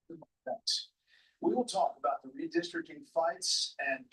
We will talk about the redistricting fights and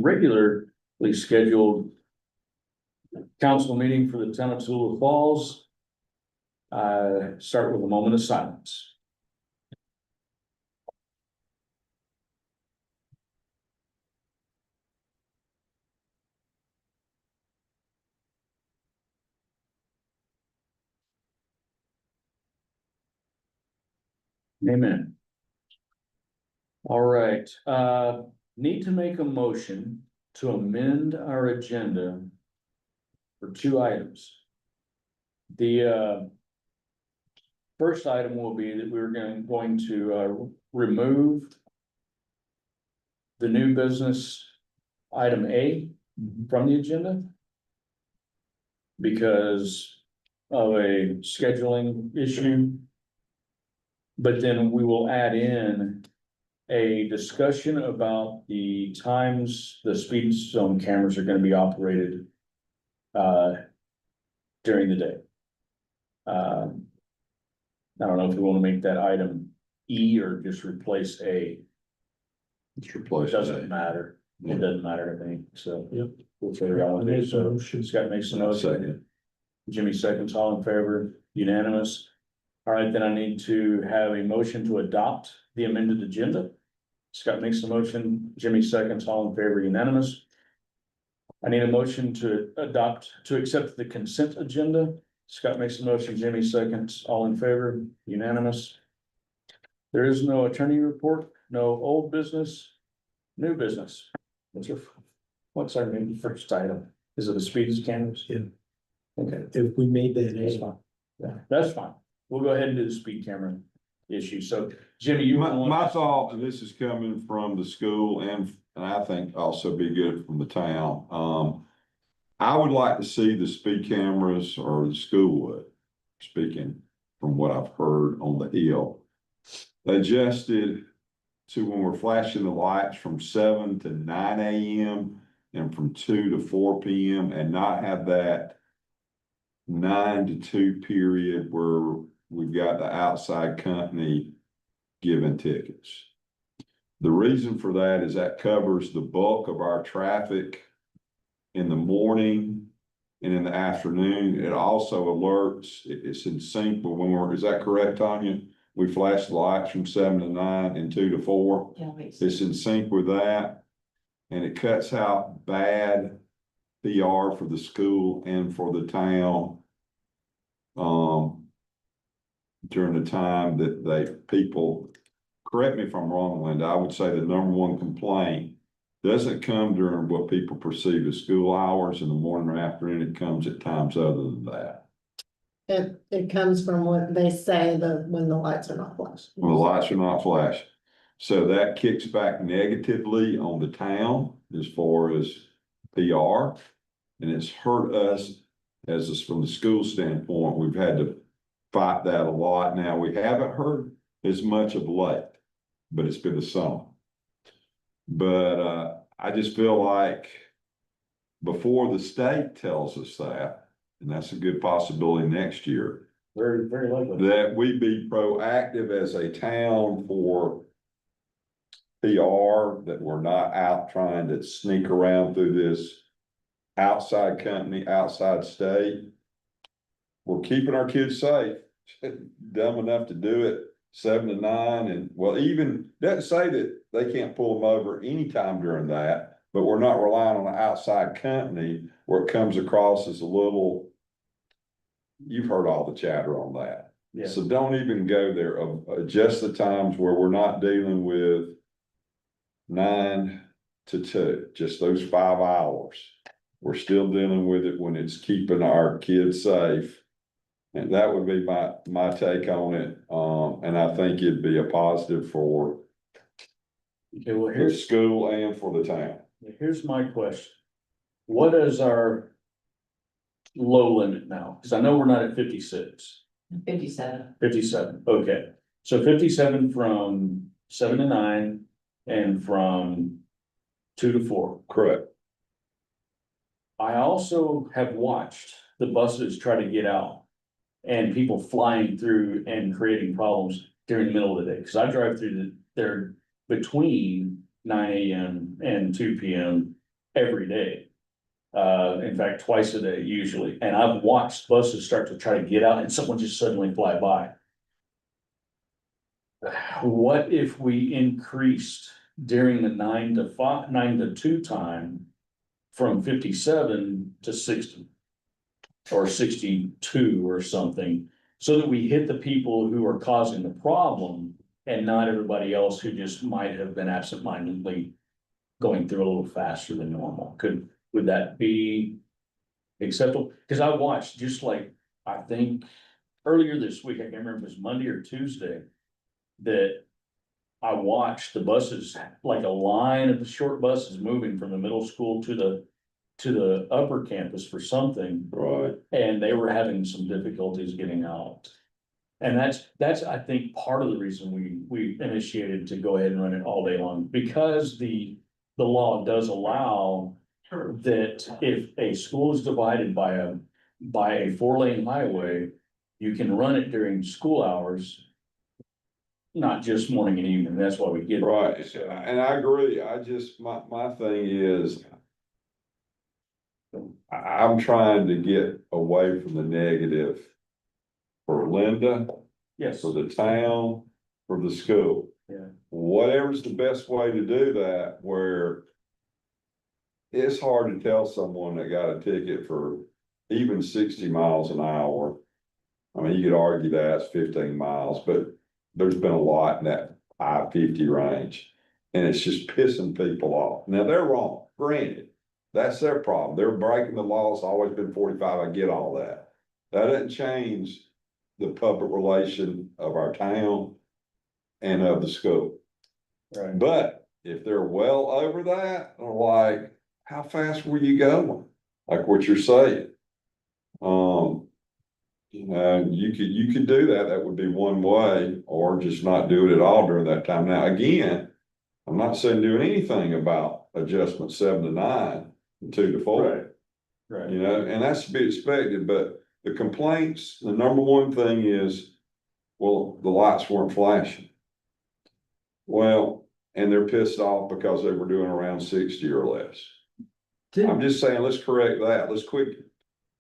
regularly scheduled council meeting for the town of Tallulah Falls. Start with a moment of silence. Amen. All right, need to make a motion to amend our agenda for two items. The first item will be that we're going to remove the new business item A from the agenda because of a scheduling issue. But then we will add in a discussion about the times the speed zone cameras are going to be operated during the day. I don't know if we want to make that item E or just replace A. It's replaced. It doesn't matter. It doesn't matter, I think, so. Yep. We'll figure out what it is. So Scott makes a motion. Second. Jimmy seconds, all in favor, unanimous. All right, then I need to have a motion to adopt the amended agenda. Scott makes the motion, Jimmy seconds, all in favor, unanimous. I need a motion to accept the consent agenda. Scott makes the motion, Jimmy seconds, all in favor, unanimous. There is no attorney report, no old business, new business. What's our new first item? Is it a speed cameras? Yeah. Okay, If we made that that's A, fine. Yeah, that's fine. We'll go ahead and do the speed camera issue. So Jimmy, you want My thought, and this is coming from the school and I think also be good from the town. I would like to see the speed cameras, or the school would, speaking from what I've heard on the hill, adjusted to when we're flashing the lights from 7 to 9 AM and from 2 to 4 PM, and not have that 9 to 2 period where we've got the outside company giving tickets. The reason for that is that covers the bulk of our traffic in the morning and in the afternoon. It also alerts, it's in sync with when we're, is that correct, Tanya? We flash the lights from 7 to 9 and 2 to 4. Yeah, It's in sync with that. And it cuts out bad PR for the school and for the town. During the time that people, correct me if I'm wrong, Linda, I would say the number one complaint doesn't come during what people perceive as school hours in the morning or afternoon. It comes at times other than that. It comes from what they say, when the lights are not flashing. When the lights are not flashing. So that kicks back negatively on the town as far as PR. And it's hurt us from the school standpoint. We've had to fight that a lot. Now, we haven't heard as much of late, but it's been the summer. But I just feel like before the state tells us that, and that's a good possibility next year, Very, very likely. that we be proactive as a town for PR, that we're not out trying to sneak around through this outside company, outside state. We're keeping our kids safe, dumb enough to do it 7 to 9, and well, even doesn't say that they can't pull them over anytime during that, but we're not relying on an outside company where it comes across as a little, you've heard all the chatter on that. Yeah. So don't even go there. Adjust the times where we're not dealing with 9 to 2, just those 5 hours. We're still dealing with it when it's keeping our kids safe. And that would be my take on it. And I think it'd be a positive for Okay, well, the school and for the town. here's my question. What is our low limit now? Cause I know we're not at 56. 57. 57, okay. So 57 from 7 to 9 and from 2 to 4. Correct. I also have watched the buses try to get out and people flying through and creating problems during the middle of the day. Cause I drive through there between 9 AM and 2 PM every day. In fact, twice a day usually. And I've watched buses start to try to get out and someone just suddenly fly by. What if we increased during the 9 to 2 time from 57 to 60? Or 62 or something, so that we hit the people who are causing the problem and not everybody else who just might have been absentmindedly going through a little faster than normal. Would that be acceptable? Cause I watched, just like, I think earlier this week, I can't remember if it was Monday or Tuesday, that I watched the buses, like a line of the short buses moving from the middle school to the upper campus for something. Right. And they were having some difficulties getting out. And that's, I think, part of the reason we initiated to go ahead and run it all day long, because the law does allow that if a school is divided by a 4-lane highway, you can run it during school hours, not just morning and evening. That's why we get. Right. And I agree. I just, my thing is, I'm trying to get away from the negative for Linda, Yes, for the town, for the school. Yeah. Whatever's the best way to do that, where it's hard to tell someone that got a ticket for even 60 miles an hour. I mean, you could argue that's 15 miles, but there's been a lot in that I-50 range. And it's just pissing people off. Now, they're wrong, granted. That's their problem. They're breaking the law. It's always been 45. I get all that. That doesn't change the public relation of our town and of the school. right. But if they're well over that, they're like, how fast were you going? Like what you're saying. you could do that. That would be one way, or just not do it at all during that time. Now, again, I'm not saying doing anything about adjustment 7 to 9, and 2 to 4. Right. You know, and that's to be expected, but the complaints, the number one thing is, well, the lights weren't flashing. Well, and they're pissed off because they were doing around 60 or less. I'm just saying, let's correct that. Let's quit.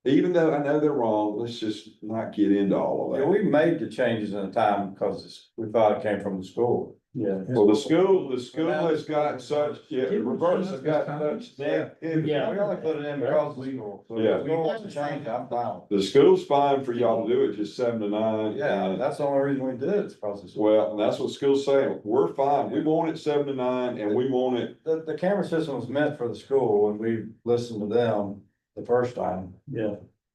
Even though I know they're wrong, let's just not get into all of Yeah, that. we made the changes in the time because we thought it came from the school. Yeah. Well, the school has got such, yeah, the reverse has got such. Yeah, Yeah. we only put it in because of the school. So Yeah. if we want to change, I'm down. The school's fine for y'all to do it, just 7 to 9. Yeah, and- that's the only reason we did it, is because of the school. Well, and that's what school's saying. We're fine. We want it 7 to 9 and we want it, The camera system was meant for the school and we listened to them the first time. Yeah,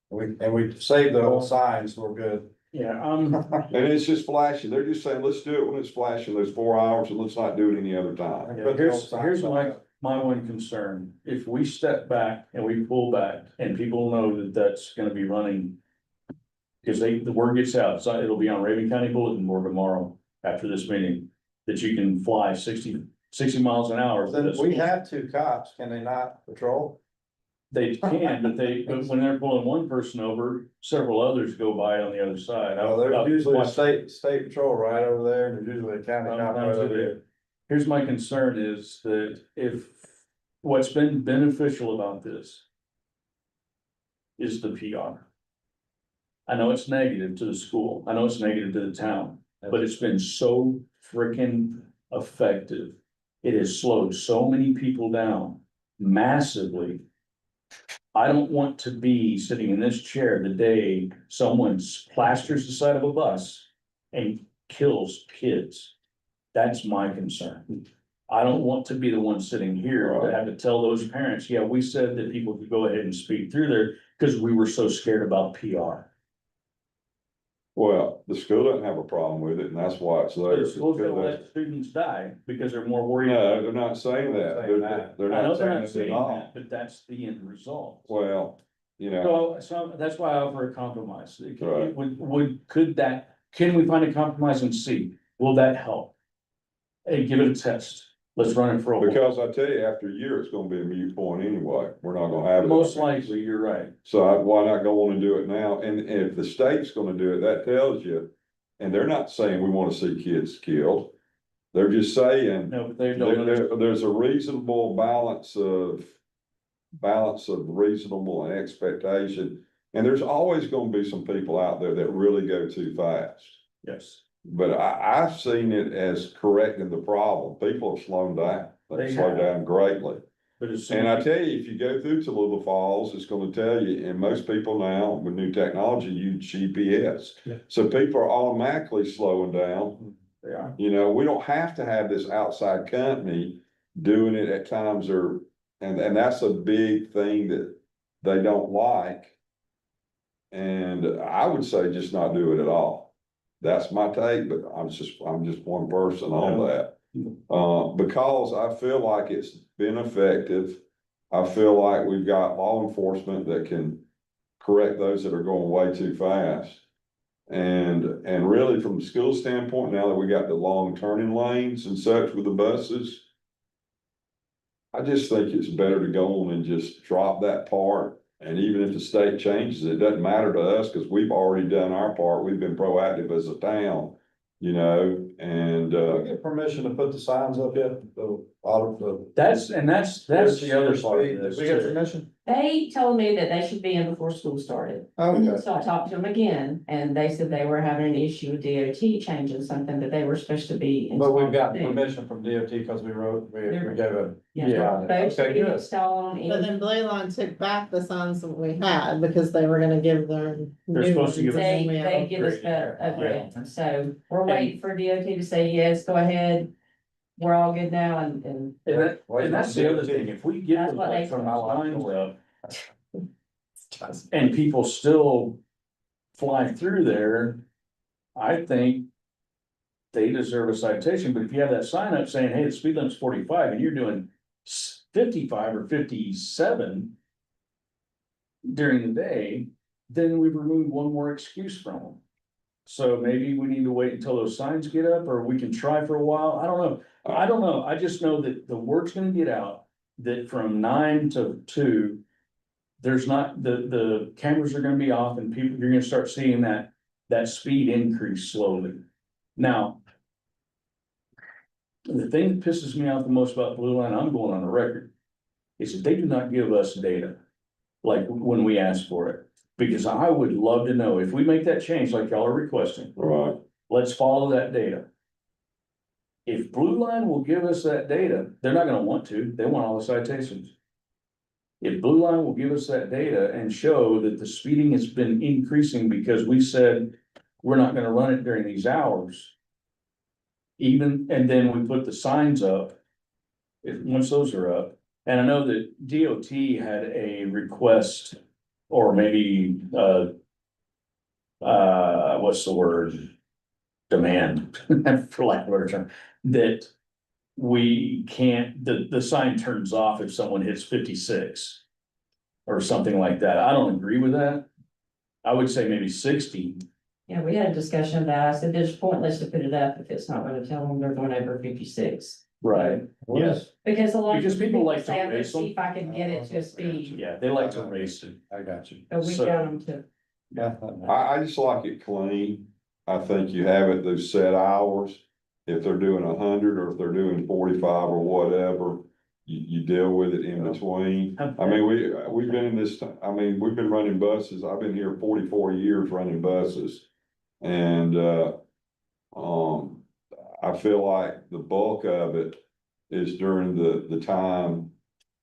And we saved the whole signs, so we're good. yeah, and it's just flashing. They're just saying, let's do it when it's flashing those 4 hours and let's not do it any other time. but here's my one concern. If we step back and we pull back and people know that that's gonna be running. Cause the word gets out, so it'll be on Raven County Bulletin Board tomorrow after this meeting, that you can fly 60 miles an hour. Then we have 2 cops, can they not patrol? They can, but when they're pulling one person over, several others go by on the other side. Well, there's usually a state patrol right over there, and there's usually a county cop right over there. Here's my concern is that if what's been beneficial about this is the PR. I know it's negative to the school. I know it's negative to the town, but it's been so freaking effective. It has slowed so many people down massively. I don't want to be sitting in this chair the day someone plasters the side of a bus and kills kids. That's my concern. I don't want to be the one sitting here to have to tell those parents, yeah, we said that people could go ahead and speed through there because we were so scared about PR. Well, the school doesn't have a problem with it and that's why it's there. The school's gonna let students die because they're more worried. No, they're not saying that. They're I know not they're saying not that saying at all. that, but that's the end result. Well, you know, So that's why I offer a compromise. Right. Can we find a compromise and see, will that help? Hey, give it a test. Let's run it for a while. because I tell you, after a year, it's gonna be a moot point anyway. We're not gonna have it. Most likely, you're right. So why not go on and do it now? And if the state's gonna do it, that tells you, and they're not saying we wanna see kids killed. They're just saying, No, but they don't understand. there's a reasonable balance of reasonable and expectation. And there's always gonna be some people out there that really go too fast. Yes. But I've seen it as correcting the problem. People have slowed down. They They've slowed have. down greatly. But as soon And I as, tell you, if you go through Tallulah Falls, it's gonna tell you, and most people now with new technology use GPS. Yeah. So people are automatically slowing down. they are. You know, we don't have to have this outside company doing it at times and that's a big thing that they don't like. And I would say just not do it at all. That's my take, but I'm just one person on that. Because I feel like it's been effective. I feel like we've got law enforcement that can correct those that are going way too fast. And really from the school standpoint, now that we got the long turning lanes and such with the buses, I just think it's better to go on and just drop that part. And even if the state changes, it doesn't matter to us because we've already done our part. We've been proactive as a town, you know, and, We get permission to put the signs up yet, That's the other part of this. We get too. permission? They told me that they should be in before school started. Okay. So I talked to them again and they said they were having an issue with DOT changing something that they were supposed to be. But we've got installed. permission from DOT because we gave a. Yeah. They should Okay, be good. installed But in. then Blue Line took back the signs that we had because they were gonna give them. They're new supposed to ones, give us- and then we had They a- give us a grant, so we're waiting for DOT to say, yes, go ahead. We're all good now and. And that's the other thing, if we get That's those what they electronic told signs up. And people still fly through there, I think. They deserve a citation, but if you have that sign up saying, hey, the speed limit's 45 and you're doing 55 or 57. During the day, then we've removed one more excuse from them. So maybe we need to wait until those signs get up, or we can try for a while, I don't know, I just know that the word's gonna get out, that from 9 to 2. There's not, the cameras are gonna be off and people, you're gonna start seeing that speed increase slowly. Now. The thing that pisses me off the most about Blue Line, I'm going on the record, is that they do not give us data. Like when we ask for it, because I would love to know, if we make that change like y'all are requesting, Right. let's follow that data. If Blue Line will give us that data, they're not gonna want to, they want all the citations. If Blue Line will give us that data and show that the speeding has been increasing because we said we're not gonna run it during these hours. Even, and then we put the signs up. Once those are up, and I know that DOT had a request, or maybe, what's the word? Demand, for lack of a better term, that we can't, the sign turns off if someone hits 56. Or something like that, I don't agree with that. I would say maybe 60. Yeah, we had a discussion of that. I said, there's pointless to put it up if it's not gonna tell them they're going over 56. Right. Yes, Because a lot of Because people like to say, I'm gonna race them. see if I can get it to a speed, yeah, they like to race it. I got you. but we So- got them to. Yeah. I just like it clean. I think you have it those set hours. If they're doing 100 or if they're doing 45 or whatever, you deal with it in between. I mean, we've been in this, we've been running buses. I've been here 44 years running buses. And, I feel like the bulk of it is during the time.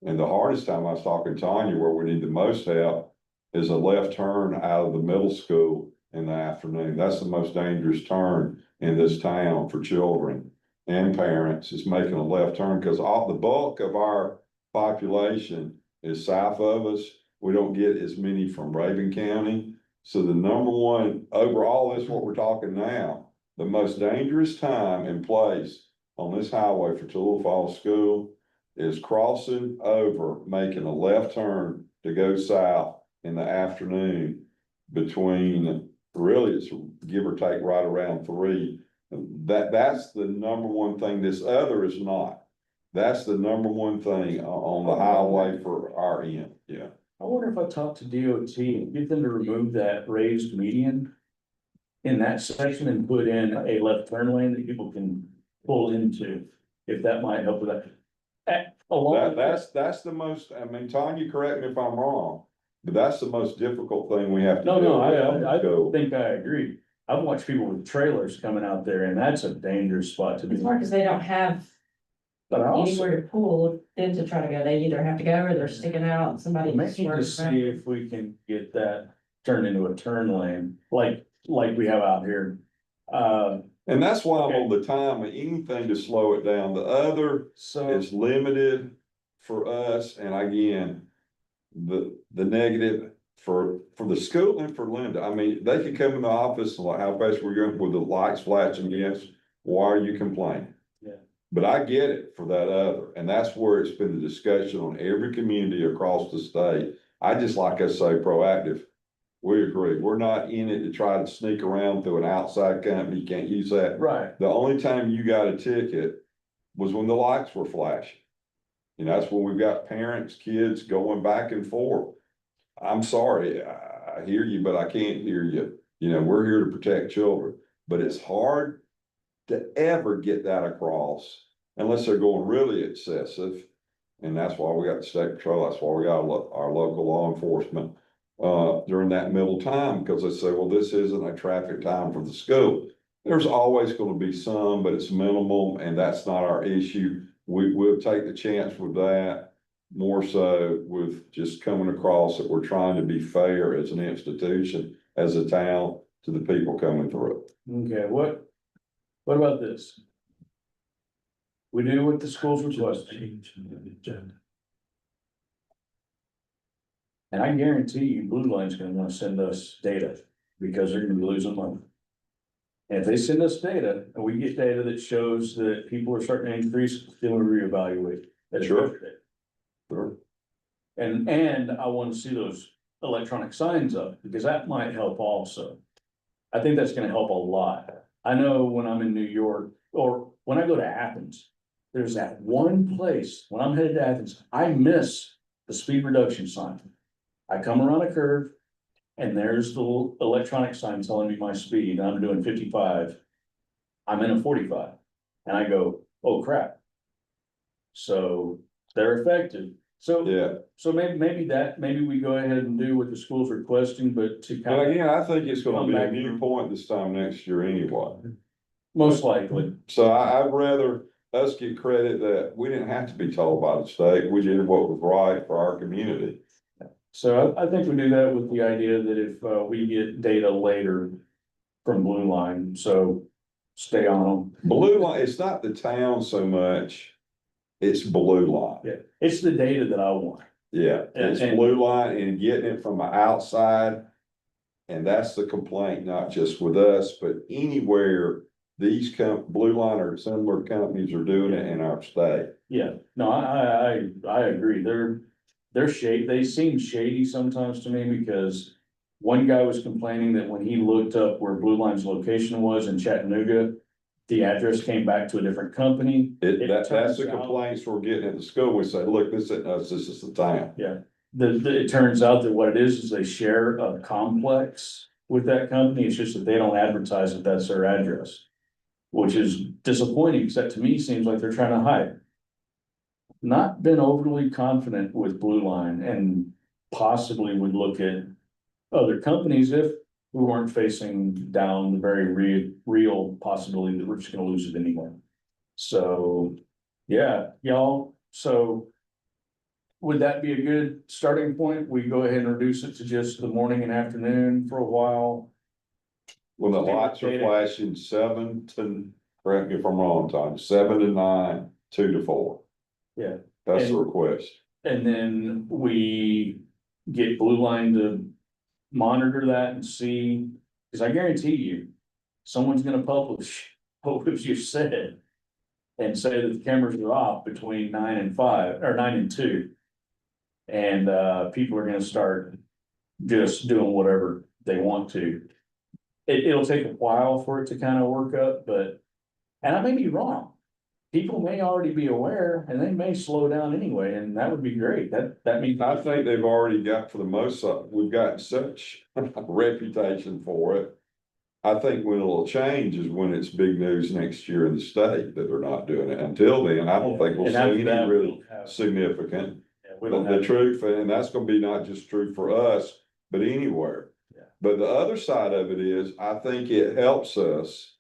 And the hardest time, I was talking to Tanya, where we need the most help is a left turn out of the middle school in the afternoon. That's the most dangerous turn in this town for children and parents, is making a left turn, because all the bulk of our population is south of us. We don't get as many from Raven County. So the number one, overall, is what we're talking now, the most dangerous time and place on this highway for Tooele Falls School is crossing over, making a left turn to go south in the afternoon between, really, it's give or take right around 3. That's the number one thing. This other is not. That's the number one thing on the highway for our end, yeah. I wonder if I talk to DOT and get them to remove that raised median. In that section and put in a left turn lane that people can pull into, if that might help with that. That's the most, Tanya, correct me if I'm wrong, but that's the most difficult thing we have to do. No, I think I agree. I've watched people with trailers coming out there and that's a dangerous spot to be. It's hard because they don't have But I also, anywhere to pull then to try to go. They either have to go or they're sticking out and somebody. maybe to see if we can get that turned into a turn lane, like we have out here. And that's why I'm on the time of anything to slow it down. The other So, is limited for us, and again, the negative for the school and for Linda. They could come in the office and like, how fast we're going with the lights flashing, yes, why are you complaining? Yeah. But I get it for that other, and that's where it's been the discussion on every community across the state. I just like us say proactive. We agree. We're not in it to try to sneak around through an outside company. You can't use that. right, The only time you got a ticket was when the lights were flashing. That's when we've got parents, kids going back and forth. I'm sorry, I hear you, but I can't hear you. We're here to protect children, but it's hard to ever get that across unless they're going really excessive. And that's why we got the state patrol. That's why we got our local law enforcement during that middle time, because they say, well, this isn't a traffic time for the school. There's always going to be some, but it's minimal, and that's not our issue. We'll take the chance with that, more so with just coming across that we're trying to be fair as an institution, as a town, to the people coming through. okay, what about this? We do what the schools requesting. And I guarantee you, Blue Line's gonna wanna send us data, because they're gonna be losing money. And if they send us data, and we get data that shows that people are starting to increase, then we reevaluate. That's Sure. yesterday. Sure. And I wanna see those electronic signs up, because that might help also. I think that's gonna help a lot. I know when I'm in New York, or when I go to Athens, there's that one place, when I'm headed to Athens, I miss the speed reduction sign. I come around a curve, and there's the little electronic sign telling me my speed, and I'm doing 55. I'm in a 45, and I go, oh crap. So they're effective, so. Yeah, So maybe we go ahead and do what the school's requesting, but to but kind of, again, I think it's gonna be a Come back. new point this time next year anyway. most likely, So I'd rather us get credit that we didn't have to be told by the state, we did what was right for our community. so I think we do that with the idea that if, we get data later from Blue Line, so stay on them. Blue Line, it's not the town so much, it's Blue Line. Yeah, it's the data that I want. Yeah, it's And- Blue Line and getting it from the outside. And that's the complaint, not just with us, but anywhere these Blue Line or similar companies are doing it in our state. Yeah, no, I agree, they're shady, they seem shady sometimes to me, because one guy was complaining that when he looked up where Blue Line's location was in Chattanooga, the address came back to a different company. That's turns the out- complaints we're getting at the school. We say, look, this isn't us, this is the town. It turns out that what it is they share a complex with that company, it's just that they don't advertise that that's their address. Which is disappointing, because that to me seems like they're trying to hide. Not been overly confident with Blue Line, and possibly would look at other companies if we weren't facing down the very real possibility that we're just gonna lose it anyway. So, yeah, y'all, so. Would that be a good starting point? We go ahead and reduce it to just the morning and afternoon for a while? When the lights are flashing correct me if I'm wrong, Tom, 7 to 9, 2 to 4. Yeah. That's the And- request. And then we get Blue Line to monitor that and see, because I guarantee you, someone's gonna publish what was just said. And say that the cameras are off between 9 and 5, or 9 and 2. And people are gonna start just doing whatever they want to. It'll take a while for it to kind of work up, but, and I may be wrong. People may already be aware, and they may slow down anyway, and that would be great, that means. I think they've already got, for the most part, we've got such a reputation for it. I think when it'll change is when it's big news next year in the state that they're not doing it. Until then, I don't think we'll And see after any that, really we'll have- significant. yeah, we But don't the have- truth, and that's gonna be not just true for us, but anywhere. Yeah. But the other side of it is, I think it helps us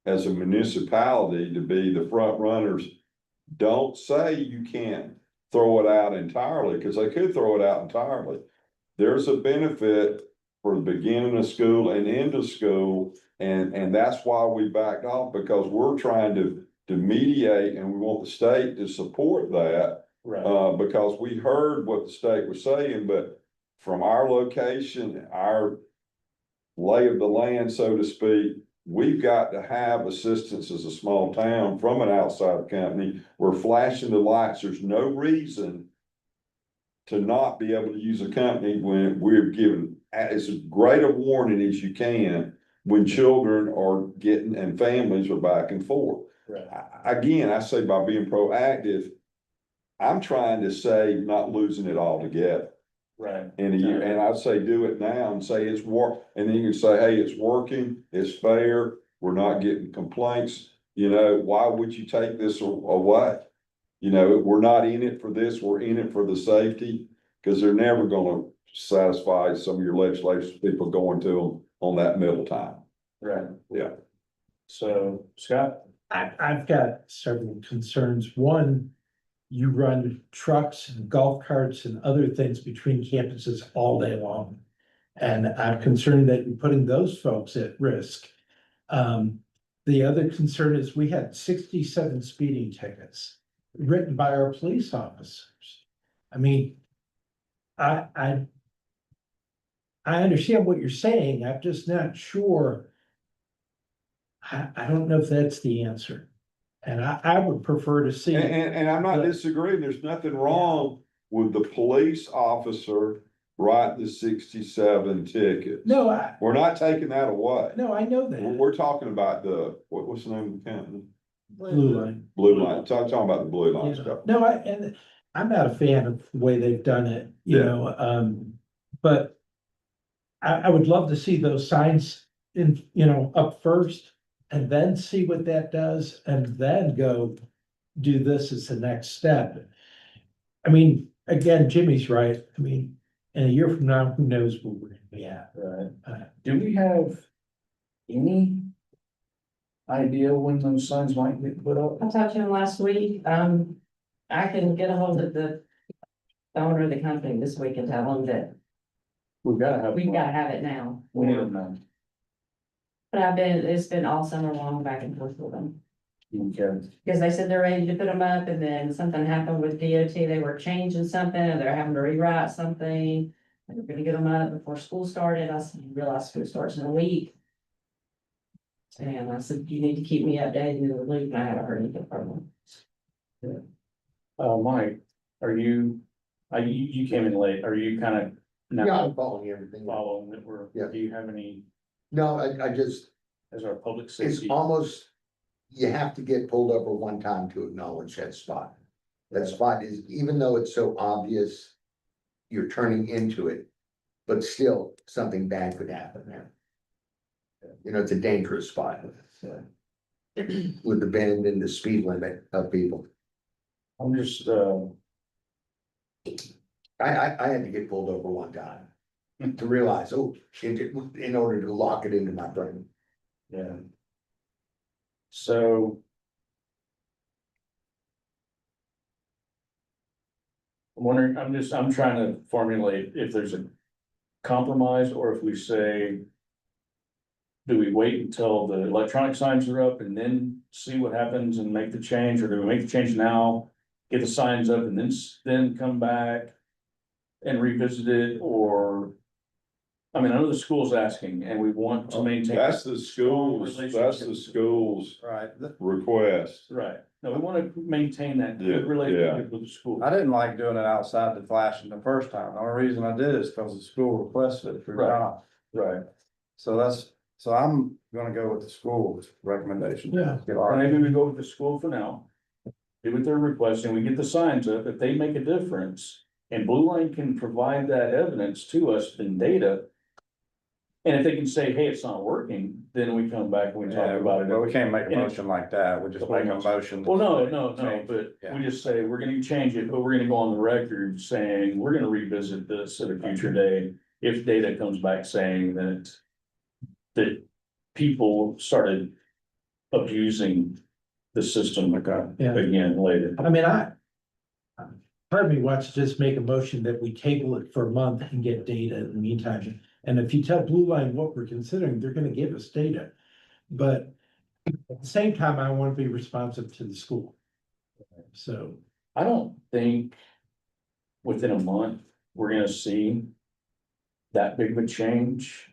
as a municipality to be the front runners. Don't say you can't throw it out entirely, because they could throw it out entirely. There's a benefit for the beginning of school and end of school, and that's why we backed off, because we're trying to mediate, and we want the state to support that. Right, Because we heard what the state was saying, but from our location, our lay of the land, so to speak, we've got to have assistance as a small town from an outside company. We're flashing the lights. There's no reason to not be able to use a company when we're given as great a warning as you can when children are getting and families are back and forth. right, Again, I say by being proactive, I'm trying to say not losing it all together right. in a year, and I'd say do it now and say it's and then you can say, hey, it's working, it's fair, we're not getting complaints. You know, why would you take this away? You know, we're not in it for this, we're in it for the safety, because they're never gonna satisfy some of your legislation people going to them on that middle time. Right. Yeah. So, Scott? I've got several concerns. One, you run trucks and golf carts and other things between campuses all day long. And I'm concerned that you're putting those folks at risk. The other concern is we had 67 speeding tickets written by our police officers. I mean, I understand what you're saying. I'm just not sure. I don't know if that's the answer. And I would prefer to see. And I'm not disagreeing, there's nothing wrong with the police officer write the 67 tickets. No, We're not taking that away. no, I know We're, that. we're talking about what's the name of the company? Blue line. Blue Line, talking about the Blue Line Yeah. stuff. No, and I'm not a fan of the way they've done it, you Yeah. know, but I would love to see those signs in, up first and then see what that does and then go do this as the next step. I mean, again, Jimmy's right. I mean, in a year from now, who knows where we're gonna be at. Right. Do we have any idea when those signs might get put up? I talked to him last week, I can get a hold of the owner of the company this week and tell him that We've gotta have. we've gotta have it now. We need them now. But it's been all summer long back and forth with them, Okay. because they said they're ready to put them up, and then something happened with DOT, they were changing something, and they're having to rewrite something. And they're gonna get them up before school started, I said, you realize school starts in a week. And I said, you need to keep me updated in the loop, and I haven't heard anything from them. Mike, are you, you came in late, are you kind of Yeah, now I'm following everything. following that we're, Yeah. do you have any, No, I just, as our public it's safety? almost, you have to get pulled over one time to acknowledge that spot. That spot is, even though it's so obvious, you're turning into it, but still, something bad could happen there. You know, it's a dangerous spot. With the bend and the speed limit of people. I'm just, I had to get pulled over one time to realize, oh, in order to lock it into my brain. yeah. So. I'm wondering, I'm trying to formulate if there's a compromise or if we say. Do we wait until the electronic signs are up and then see what happens and make the change, or do we make the change now? Get the signs up and then come back and revisit it, or? I mean, I know the school's asking and we want to maintain. That's the school's Right. request. Right, no, we wanna maintain that Yeah, good relationship with the school. I didn't like doing it outside the flashing the first time. The only reason I did is because the school requested it through Right. Tom. Right, So I'm gonna go with the school's recommendation. Yeah. Get our- maybe we go with the school for now. Do what they're requesting, we get the signs up, if they make a difference, and Blue Line can provide that evidence to us in data. And if they can say, hey, it's not working, then we come back and we Yeah, talk about but we it. can't make a motion like that. We just make a motion. Well, no, Change. but Yeah. we just say, we're gonna change it, but we're gonna go on the record saying, we're gonna revisit this at a future day. If data comes back saying that people started abusing the system Yeah. again later. I mean, part of me wants to just make a motion that we table it for a month and get data in the meantime. And if you tell Blue Line what we're considering, they're gonna give us data. But at the same time, I wanna be responsive to the school. So, I don't think within a month, we're gonna see that big of a change.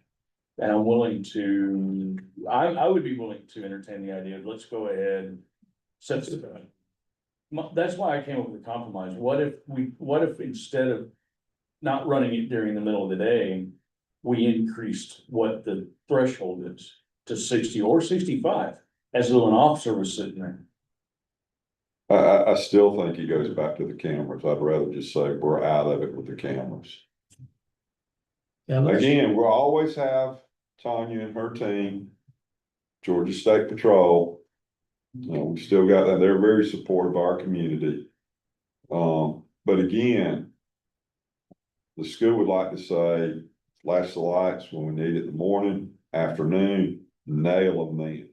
And I'm willing to, I would be willing to entertain the idea of, let's go ahead, set the. That's why I came up with a compromise. What if instead of not running it during the middle of the day, we increased what the threshold is to 60 or 65, as though an officer was sitting there. I still think it goes back to the cameras. I'd rather just say we're out of it with the cameras. yeah, let's- Again, we'll always have Tanya and her team, Georgia State Patrol. We still got that. They're very supportive of our community. But again, the school would like to say, flash the lights when we need it in the morning, afternoon, nail them then.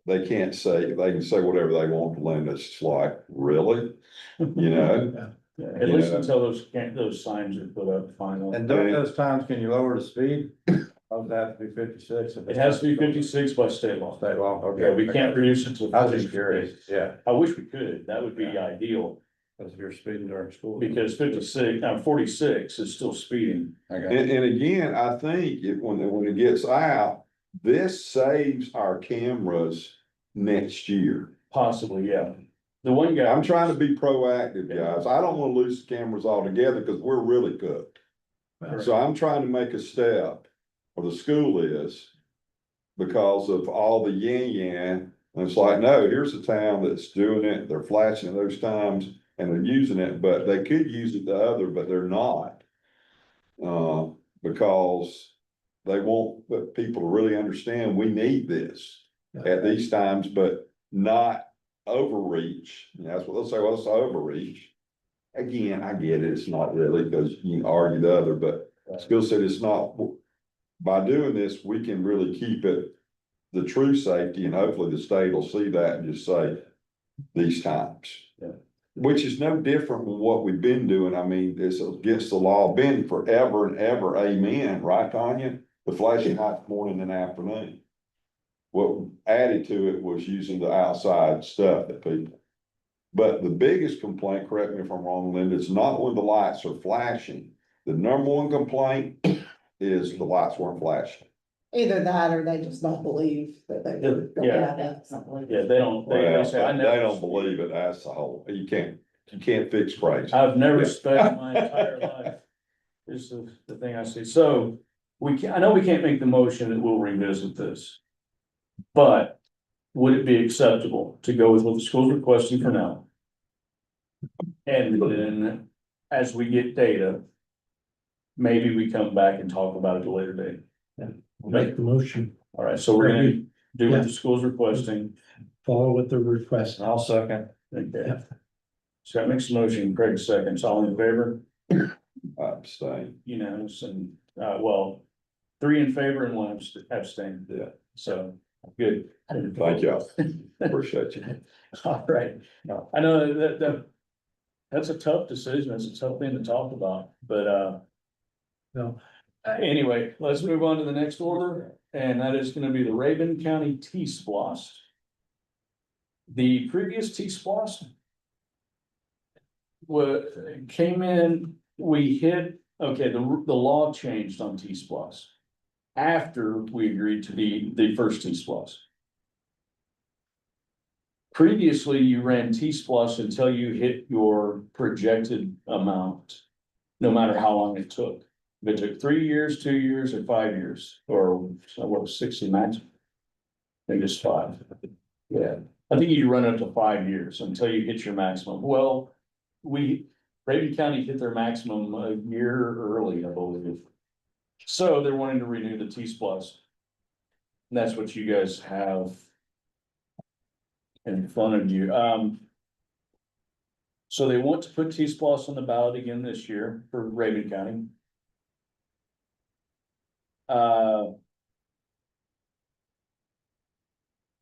They can't say, they can say whatever they want to Linda. It's like, really? You know? At least Yeah. until those signs are put up finally. And during those times, can you lower the speed? Does that have to be 56? It has to be 56 by state law. State law, okay. Yeah, we can't reduce it to. I was just curious, yeah, I wish we could, that would be ideal, because if you're speeding during school. because 46 is still speeding. I got And, it. and again, I think when it gets out, this saves our cameras next year. Possibly, yeah. The one guy. I'm trying to be proactive, guys. I don't wanna lose the cameras altogether because we're really cooked. So I'm trying to make a step, or the school is, because of all the yin. And it's like, no, here's a town that's doing it, they're flashing at those times and they're using it, but they could use it the other, but they're not. Because they want the people to really understand we need this at these times, but not overreach. And that's what they'll say, well, it's overreach. Again, I get it, it's not really, because you can argue the other, but Skill said it's not. By doing this, we can really keep it the true safety, and hopefully the state will see that and just say these times. Yeah. Which is no different than what we've been doing. I mean, it's against the law, been forever and ever, amen, right, Tanya? The flashing lights morning and afternoon. What added to it was using the outside stuff that people. But the biggest complaint, correct me if I'm wrong, Linda, it's not when the lights are flashing. The number one complaint is the lights weren't flashing. Either that or they just don't believe that they. were gonna Yeah. have that. Yeah, they don't, Well, they say, I they never. don't believe it, that's the whole, you can't fix crazy. I've never spent my entire life. This is the thing I see. So I know we can't make the motion that we'll revisit this. But would it be acceptable to go with what the school's requesting for now? And then as we get data, maybe we come back and talk about it at a later date. Make the motion, All right, so we're gonna do what the school's requesting. follow what they're requesting. I'll second. Okay. Scott makes a motion, Craig seconds, all in favor, I abstain. unanimous, and, well, 3 in favor and 1 abstain. Yeah. So, good. Thank you. Appreciate you. All right, I know that's a tough decision, it's a tough thing to talk about, but, No. anyway, let's move on to the next order, and that is gonna be the Raven County T-Splost. The previous T-Splost came in, we hit, okay, the law changed on T-Splost after we agreed to the first T-Splost. Previously, you ran T-Splost until you hit your projected amount, no matter how long it took. If it took 3 years, 2 years, or 5 years, or what was 60 max? I think it's 5. Yeah, I think you run up to 5 years until you hit your maximum. Well, Raven County hit their maximum a year early, I believe. So they're wanting to renew the T-Splost. And that's what you guys have in front of you. So they want to put T-Splost on the ballot again this year for Raven County.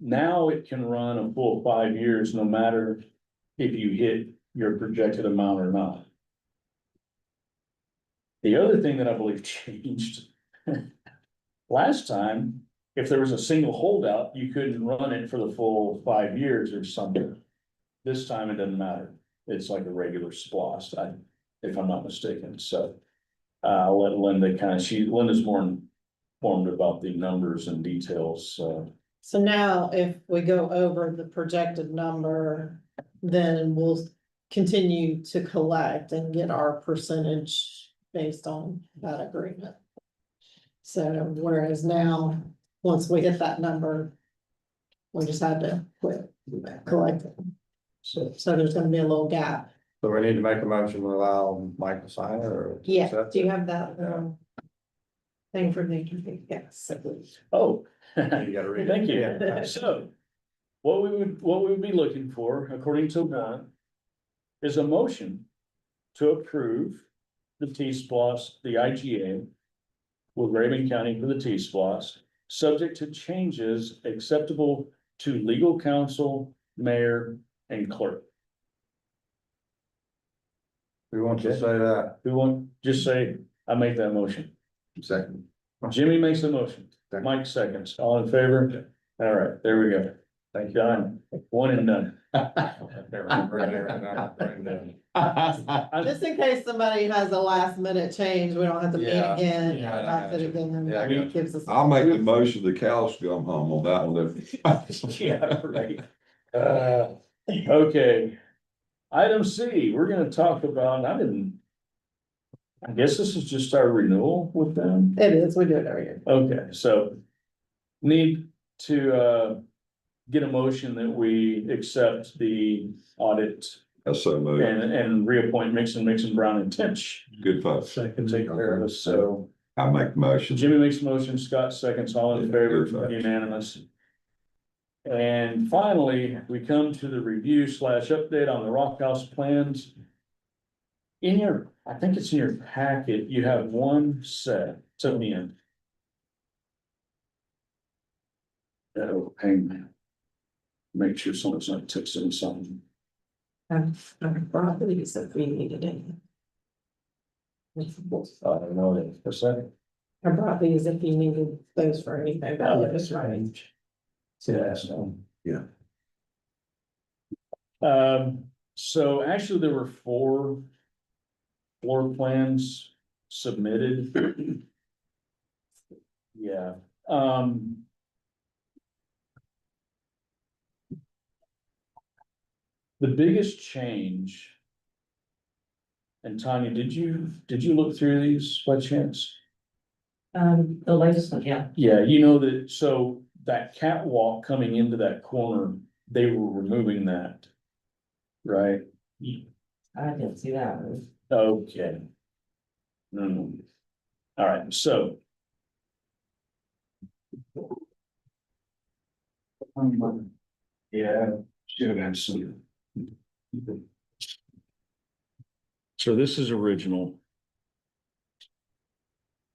Now it can run a full 5 years, no matter if you hit your projected amount or not. The other thing that I believe changed. Last time, if there was a single holdout, you couldn't run it for the full 5 years or something. This time it doesn't matter. It's like a regular splost, if I'm not mistaken, so. I'll let Linda Linda's more informed about the numbers and details, so. So now if we go over the projected number, then we'll continue to collect and get our percentage based on that agreement. So whereas now, once we hit that number, we just had to quit collecting. So there's gonna be a little gap. So we need to make a motion to allow Mike to sign it or? Yeah, accept do you it? have that thing for me? Yes. Oh. You gotta read it. Thank you. Yeah. So, what we would be looking for, according to one, is a motion to approve the T-Splost, the IGA with Raven County for the T-Splost, subject to changes acceptable to legal counsel, mayor, and clerk. We want to say that. Who want, just say, I make that motion. Second. Jimmy makes the motion, Mike seconds, all in favor? All right, there we go. Thank you. Done, one and done. Just in case somebody has a last minute change, we don't have to meet Yeah. again. Yeah, I That's it got you. again. Yeah, I got It gives us. I'll make the motion, the cows come home on that one. Yeah, right. Okay. Item C, we're gonna talk about, I didn't. I guess this is just our renewal with them. It is, we do it every year. Okay, so need to get a motion that we accept the audit That's so moved. and reappoint Mixon, Brown and Tinch. Good folks. Can take care of us, so I make the motion. Jimmy makes a motion, Scott seconds, all in favor, Good folks. unanimous. And finally, we come to the review / update on the Rock House plans. In your, I think it's in your packet, you have one set, it's at the end. Oh, hang on. Make sure someone's not texting something. Properties if we needed any. I don't know that, what's that? I brought these if you needed those for anything, Oh, but it's right. Yeah, so. Yeah. So actually, there were 4 floor plans submitted. Yeah, the biggest change. And Tanya, did you look through these by chance? The latest one, yeah. Yeah, you know that, so that catwalk coming into that corner, they were removing that. Right? I didn't see that one. Okay. All right, so. Yeah, should have some. So this is original.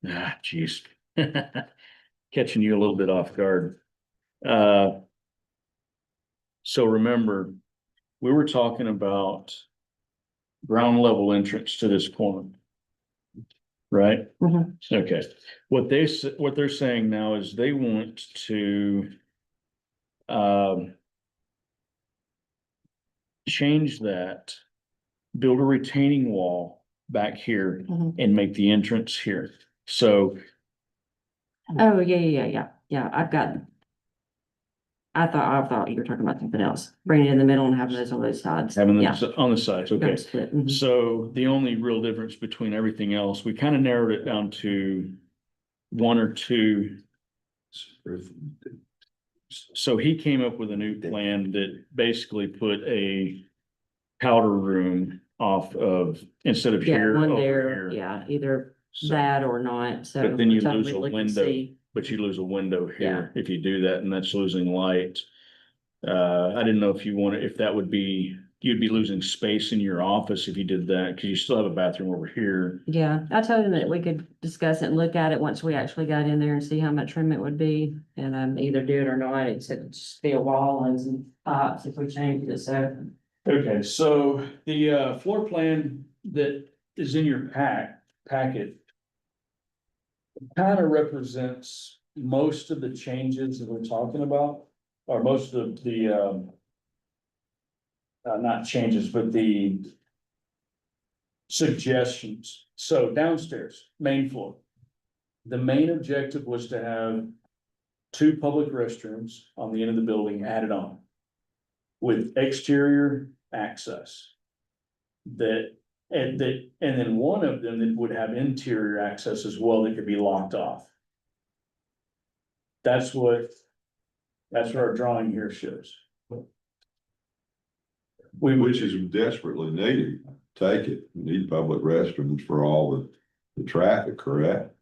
Ah, geez. Catching you a little bit off guard. So remember, we were talking about ground level entrance to this corner. Right? Mhm. Okay, what they're saying now is they want to. Change that. Build a retaining wall back here Mhm. and make the entrance here. So Oh, yeah, I thought you were talking about something else, bringing it in the middle and having those on both sides. having Yeah. them on the sides, okay. Gonna split, mhm. So the only real difference between everything else, we kind of narrowed it down to 1 or 2. So he came up with a new plan that basically put a powder room off of, instead of Yeah, here, one over there, here. yeah, either So- that or not, so. But then you something lose we a look and window. see. But you lose a window here if you do that, and that's losing light. I didn't know if if that would be, you'd be losing space in your office if you did that, because you still have a bathroom over here. Yeah, I told him that we could discuss it and look at it once we actually got in there and see how much room it would be. And either do it or not, except it'd just be a wall and some pipes if we changed it, so. Okay, so the floor plan that is in your packet. Kind of represents most of the changes that we're talking about, or most of the not changes, but the suggestions. So downstairs, main floor. The main objective was to have 2 public restrooms on the end of the building added on. With exterior access. And then one of them that would have interior access as well that could be locked off. That's what our drawing here shows. Which is desperately needed. Take it. We need public restrooms for all the traffic, correct?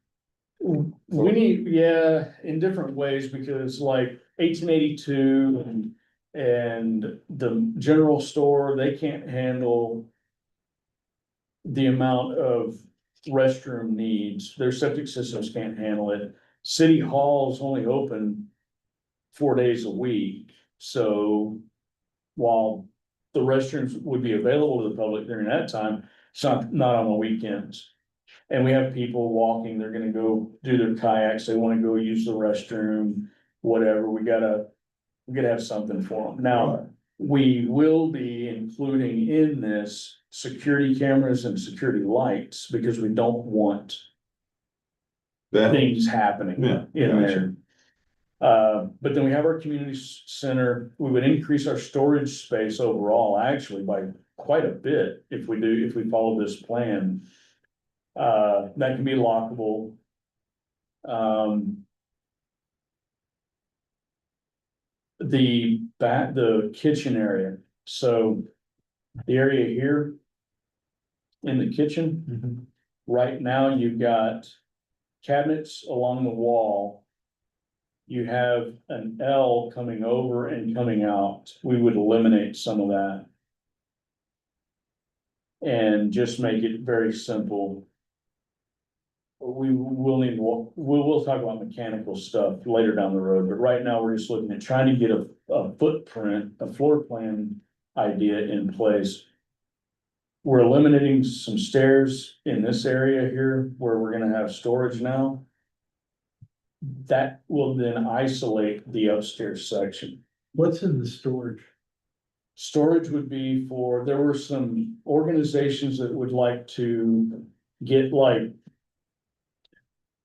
We need, yeah, in different ways, because like 1882 and the general store, they can't handle the amount of restroom needs. Their septic systems can't handle it. City Hall's only open 4 days a week, so while the restrooms would be available to the public during that time, it's not on the weekends. And we have people walking, they're gonna go do their kayaks, they wanna go use the restroom, whatever, we gotta have something for them. Now, we will be including in this security cameras and security lights, because we don't want That, things happening Yeah, in gotcha. there. But then we have our community center, we would increase our storage space overall, actually by quite a bit if we follow this plan. that can be lockable. The kitchen area, so the area here in the kitchen, Mhm. right now you've got cabinets along the wall. You have an L coming over and coming out. We would eliminate some of that. And just make it very simple. We will need, we'll talk about mechanical stuff later down the road, but right now we're just looking at trying to get a footprint, a floor plan idea in place. We're eliminating some stairs in this area here where we're gonna have storage now. That will then isolate the upstairs section. What's in the storage? Storage would be for, there were some organizations that would like to get like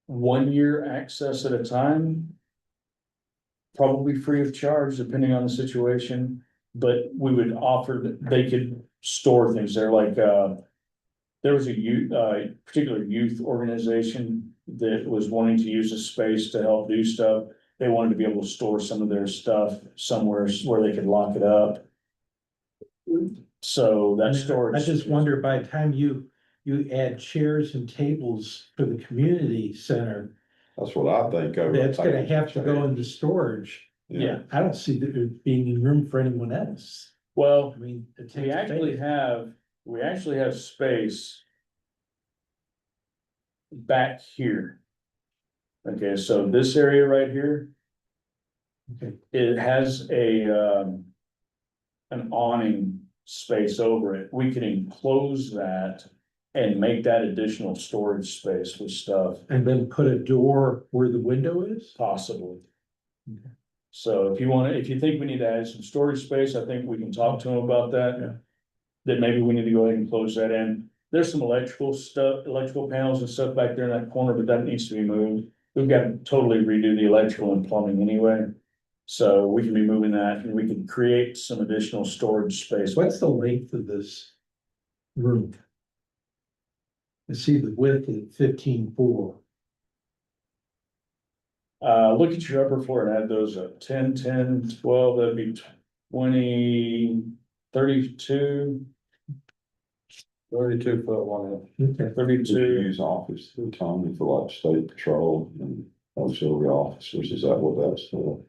1 year access at a time. Probably free of charge, depending on the situation, but we would offer that they could store things there, like, there was a youth, particular youth organization that was wanting to use the space to help do stuff. They wanted to be able to store some of their stuff somewhere where they could lock it up. So that storage. I just wonder, by the time you add chairs and tables for the community center, That's what I think of. that's gonna have to go into storage. Yeah, I don't see there being room for anyone else. well, I mean, it we takes actually space. have space. Back here. Okay, so this area right here. Okay. It has an awning space over it. We can enclose that and make that additional storage space with stuff And then put a door where the window is? possibly. Okay. So if you think we need to add some storage space, I think we can talk to them about that. Yeah. That maybe we need to go ahead and close that in. There's some electrical stuff, electrical panels and stuff back there in that corner, but that needs to be moved. We've got to totally redo the electrical and plumbing anyway. So we can be moving that and we can create some additional storage space. What's the length of this room? I see the width at 15.4. Look at your upper floor and add those up, 10, 10, 12, that'd be 20, 32. 32 foot one inch. Okay. 32. Use office through Tommy for like state patrol and auxiliary officers, is that what that's for?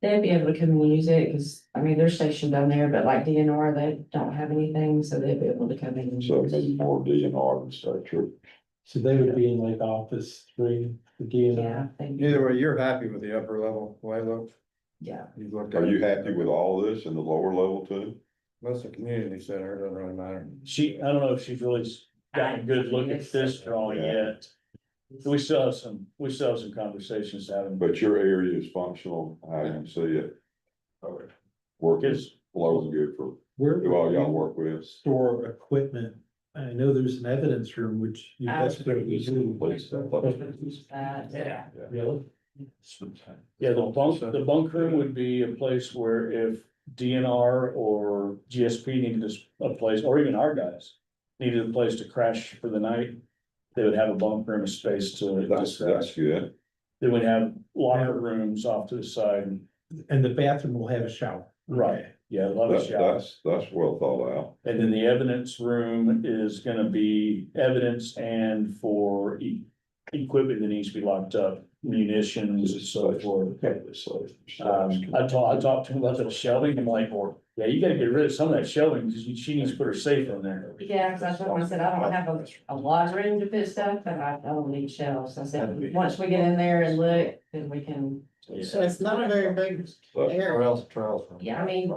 They'd be able to come and use it, cause I mean, they're stationed down there, but like DNR, they don't have anything, so they'd be able to come in. and So use maybe it. more DNR than state troop. So they would be in like office 3, the Yeah, DNR. Either way, you're happy with the upper level, the way it looks? yeah. You've looked Are at you it. happy with all this in the lower level too? Most of the community center, it doesn't really matter. I don't know if she's really gotten a good look at this drawing yet. We still have some conversations to have. But your area is functional, how you see it. Working, Because flowing good for Where who all would y'all you work with. store equipment? I know there's an evidence room, which you I was desperately do. Yeah. Really? Yeah, the bunk room would be a place where if DNR or GSP needed a place, or even our guys. Needed a place to crash for the night, they would have a bunk room, a space to That's crash. good. Then we'd have locker rooms off to the side, And the bathroom will have a shower. right, yeah, love a That's, shower. that's well thought out. And then the evidence room is gonna be evidence and for equipment that needs to be locked up, munitions and so forth. I talked to him about the shelving, I'm like, yeah, you gotta get rid of some of that shelving, because she needs to put her safe in there. Yeah, cause I told him, I said, I don't have a lot of room to put stuff, but I don't need shelves. I said, once we get in there and look, then we can. So it's not a very big Or area. else trials. from- Yeah, I mean,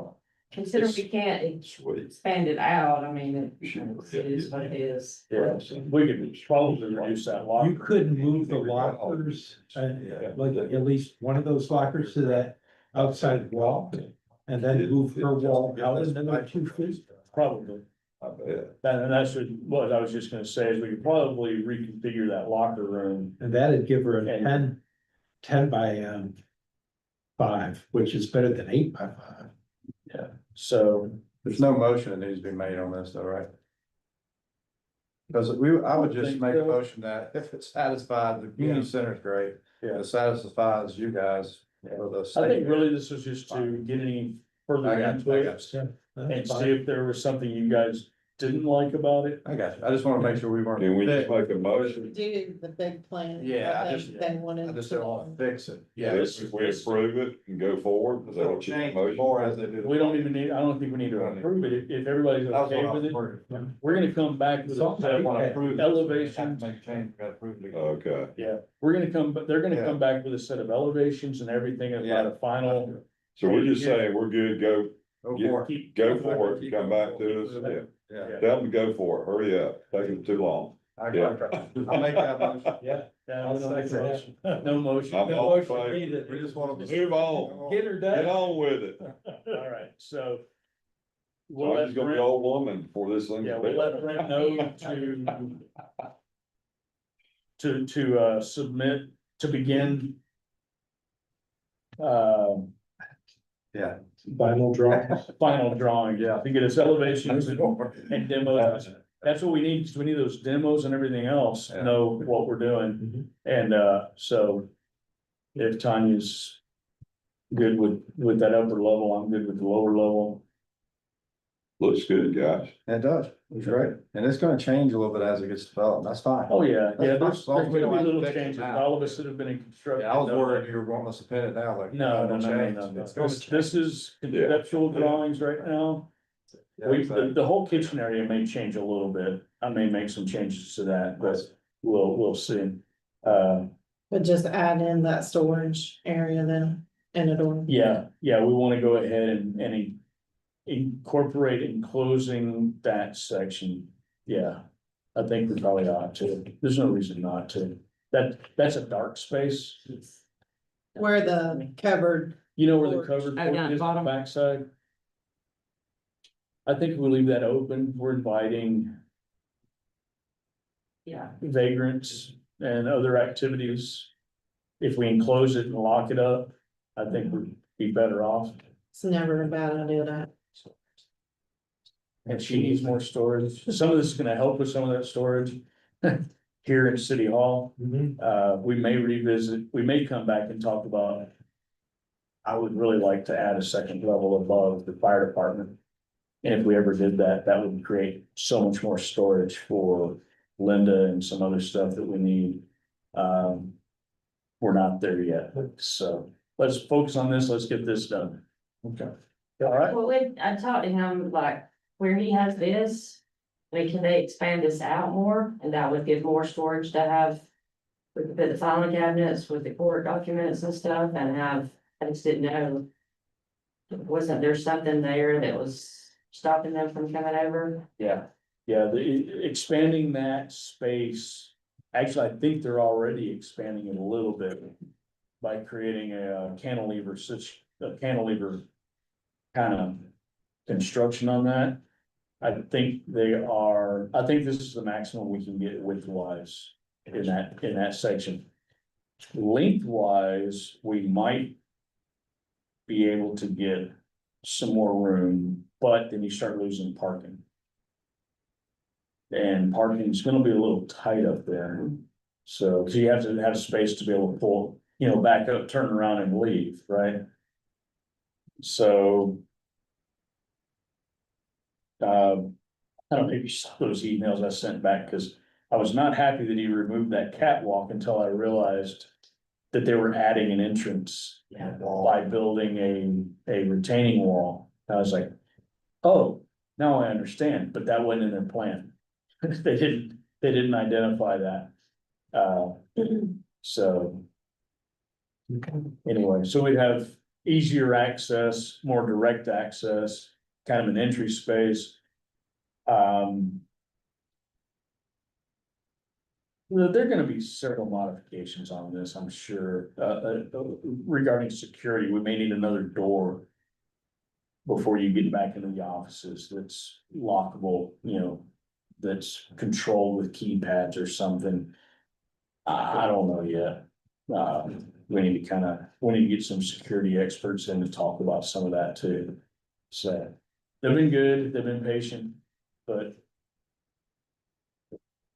consider we can't Sweet. expand it out, I mean, it is what it is. Yeah, we could probably reduce that locker. You could move the lockers, like at least one of those lockers to that outside wall. And then move her wall out another 2 feet. Probably. I bet. And that's what I was just gonna say, is we could probably reconfigure that locker room. And that'd give her a And- 10 by 5, which is better than 8 by 5. So, There's no motion that needs to be made on this though, right? Because I would just Think make a so. motion that if it satisfies, the community center is great. Yeah. If it satisfies you guys for the I state. think really this was just to get any further I got into you, I it got you. and That's see fine. if there was something you guys didn't like about it. I got you. I just wanna make sure we weren't. Can we just fix- make a motion? Do the big plan. Yeah, I think just- They wanted I just to. don't wanna fix it. Yeah, If we approve it and go forward, is that It'll what you change motion? more as they do. We don't even need, I don't think we need to approve it. If everybody's That's okay what with I'm it, worried. we're gonna come back with So, I a wanna approve. this. elevation. Have to Make a change, we gotta approve it again. Okay, Yeah, we're gonna come, but they're gonna Yeah. come back with a set of elevations and everything about a final. so we're just saying, we're good, go Go Yeah. for it. Keep- for it, come back to us, Yeah, tell them to go for it, hurry up, taking too long. I'll make that motion. Yeah. Yeah, we don't I'll make a second motion. No motion. I'm No all in motion favor. needed. We just want to. Move on, Get her get done. on with it. All right, so. So We'll I'm let just gonna be Brent, old woman before this thing. yeah, we'll let Brent know to submit, to begin. Yeah. Final drawings. Final drawing, yeah, to get us elevations and demos. That's what we need, because we need those demos and everything else, to know what we're doing. And, so if Tanya's good with that upper level, I'm good with the lower level. Looks good, guys. It does, it's great, and it's gonna change a little bit as it gets developed, that's fine. Oh, yeah, yeah, That's there's fine. gonna be little Fix it changes, now. all of us that have been in construction. Yeah, I was know worried that. you were wanting us to pin it down like. No, no, no, no, change. no, no. It's gonna This is conceptual drawings right now. Yeah, We, exactly. the whole kitchen area may change a little bit. I may make some changes to that, but we'll see. But just add in that storage area then, and a door. Yeah, we wanna go ahead and incorporate enclosing that section. Yeah, I think we probably ought to. There's no reason not to. That's a dark space. Where the covered, You know where the Porch. covered Oh, down porch the is on the bottom. backside? I think we leave that open. We're inviting Yeah, vagrants and other activities. If we enclose it and lock it up, I think we'd be better off. it's never a bad idea to. And she needs more storage. Some of this is gonna help with some of that storage here in City Hall. We may revisit, we may come back and talk about. I would really like to add a second level above the fire department. And if we ever did that, that would create so much more storage for Linda and some other stuff that we need. We're not there yet, so let's focus on this. Let's get this done. Okay. All right, well, I talked to him, like, where he has this, like, can they expand this out more, and that would give more storage to have. We could put the filing cabinets with the court documents and stuff and have, I just didn't know. Wasn't there something there that was stopping them from coming over? yeah, expanding that space. Actually, I think they're already expanding it a little bit by creating a cantilever kind of construction on that. I think this is the maximum we can get widthwise in that section. Lengthwise, we might be able to get some more room, but then you start losing parking. And parking is gonna be a little tight up there. So, 'cause you have to have space to be able to pull, back up, turn around and leave, right? So. I don't know if you saw those emails I sent back, cause I was not happy that he removed that catwalk until I realized. That they were adding an entrance by building a retaining wall. I was like, oh, now I understand, but that wasn't in their plan. They didn't identify that. So. Anyway, so we'd have easier access, more direct access, kind of an entry space. There are gonna be several modifications on this, I'm sure, regarding security, we may need another door. Before you get back into the offices, that's lockable, that's controlled with keypads or something. I don't know yet. We need to get some security experts in to talk about some of that too. So, they've been good, they've been patient, but.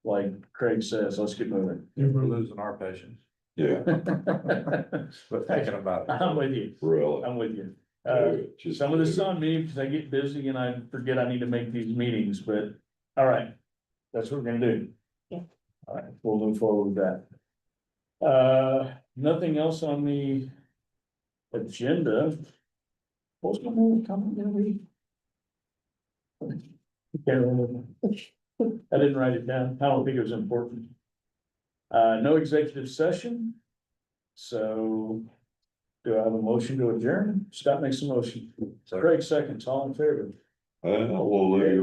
like Craig says, let's get moving. We're losing our patience, Yeah, but thinking about it. I'm with you, really. I'm with you. Do it, just Some of this is do it. on me because I get busy and I forget I need to make these meetings, but all right, that's what we're gonna do. Yeah. All right, we'll move forward with that. Nothing else on the agenda. What's going on coming in a week? Can't remember. I didn't write it down. I don't think it was important. No executive session. So do I have a motion to adjourn? Scott makes a motion. Craig seconds, all in favor. Hallelujah.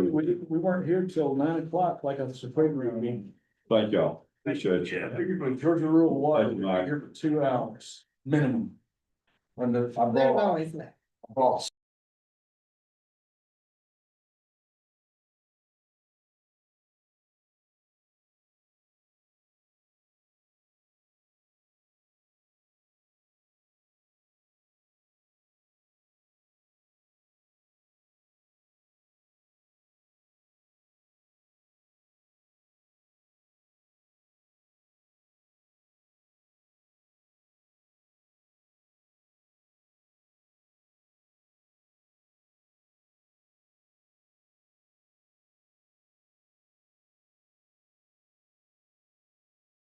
We weren't here till 9 o'clock like a Supreme Court meeting. Thank y'all. Appreciate Yeah, I you. figured with Georgia Rural Water, Thank you, we'd be Mike. here for 2 hours minimum. When the, I They're brought, always next. I brought